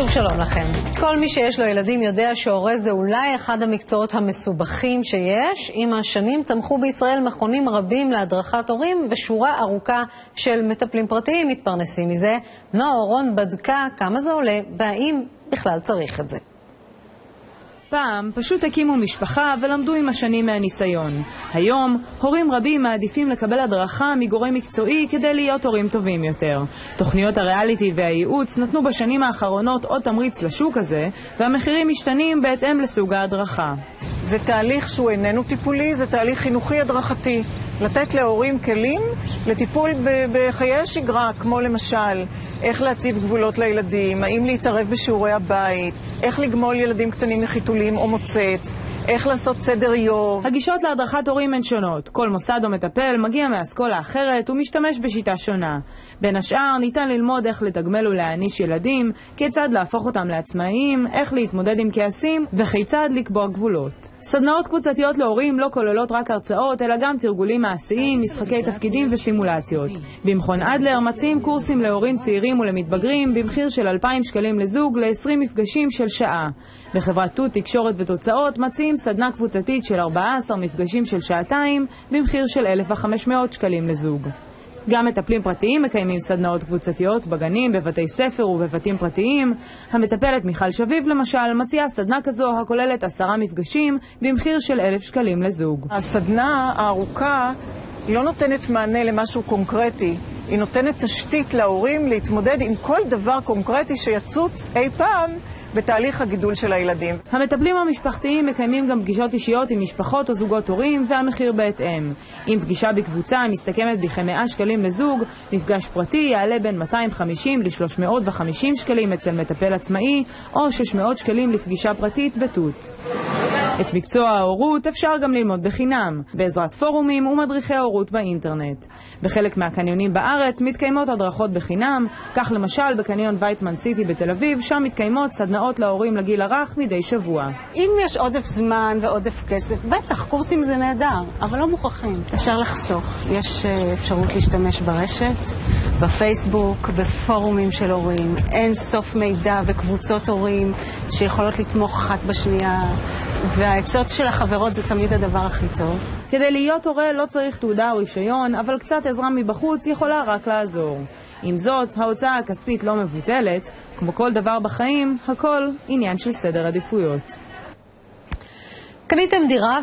שוב שלום לכם. כל מי שיש לו ילדים יודע שהורה זה אולי אחד המקצועות המסובכים שיש. עם השנים צמחו בישראל מכונים רבים להדרכת הורים ושורה ארוכה של מטפלים פרטיים מתפרנסים מזה. נועה אורון בדקה כמה זה עולה והאם בכלל צריך את זה. פעם פשוט הקימו משפחה ולמדו עם השנים מהניסיון. היום הורים רבים מעדיפים לקבל הדרכה מגורם מקצועי כדי להיות הורים טובים יותר. תוכניות הריאליטי והייעוץ נתנו בשנים האחרונות עוד תמריץ לשוק הזה, והמחירים משתנים בהתאם לסוג ההדרכה. זה תהליך שהוא איננו טיפולי, זה תהליך חינוכי הדרכתי. לתת להורים כלים לטיפול בחיי השגרה, כמו למשל איך להציב גבולות לילדים, האם להתערב בשיעורי הבית, איך לגמול ילדים קטנים מחיתולים או מוצץ, איך לעשות סדר יום. הגישות להדרכת הורים הן שונות. כל מוסד או מטפל מגיע מאסכולה אחרת ומשתמש בשיטה שונה. בין השאר ניתן ללמוד איך לתגמל ולהעניש ילדים, כיצד להפוך אותם לעצמאיים, איך להתמודד עם כעסים וכיצד לקבוע גבולות. סדנאות קבוצתיות להורים לא כוללות רק הרצאות, אלא גם תרגולים מעשיים, משחקי תפקידים וסימולציות. במכון אדלר מציעים קורסים להורים צעירים ולמתבגרים במחיר של 2,000 שקלים לזוג ל-20 מפגשים של שעה. בחברת תות תקשורת ותוצאות מציעים סדנה קבוצתית של 14 מפגשים של שעתיים במחיר של 1,500 שקלים לזוג. גם מטפלים פרטיים מקיימים סדנאות קבוצתיות בגנים, בבתי ספר ובבתים פרטיים. המטפלת מיכל שביב למשל מציעה סדנה כזו הכוללת 10 מפגשים במחיר של 1,000 שקלים לזוג. הסדנה הארוכה לא נותנת מענה למשהו קונקרטי, היא נותנת תשתית להורים להתמודד עם כל דבר קונקרטי שיצוץ אי פעם בתהליך הגידול של הילדים. המטפלים המשפחתיים מקיימים גם פגישות אישיות עם משפחות או זוגות הורים והמחיר בהתאם. אם פגישה בקבוצה מסתכמת בכ100 שקלים לזוג, מפגש פרטי יעלה בין 250 ל-350 שקלים אצל מטפל עצמאי או 600 שקלים לפגישה פרטית בתות. את מקצוע ההורות אפשר גם ללמוד בחינם, בעזרת פורומים ומדריכי ההורות באינטרנט. בחלק מהקניונים בארץ מתקיימות הדרכות בחינם, כך למשל בקניון ויצמן סיטי בתל אביב, שם מתקיימות סדנאות להורים לגיל הרך מדי שבוע. אם יש עודף זמן ועודף כסף, בטח, קורסים זה נהדר, אבל לא מוכרחים. אפשר לחסוך. יש אפשרות להשתמש ברשת, בפייסבוק, בפורומים של הורים, אין סוף מידע וקבוצות הורים שיכולות לתמוך אחת בשנייה. והעצות של החברות זה תמיד הדבר הכי טוב. כדי להיות הורה לא צריך תעודה או רישיון, אבל קצת עזרה מבחוץ יכולה רק לעזור. עם זאת, ההוצאה הכספית לא מבוטלת. כמו כל דבר בחיים, הכל עניין של סדר עדיפויות. קניתם דירה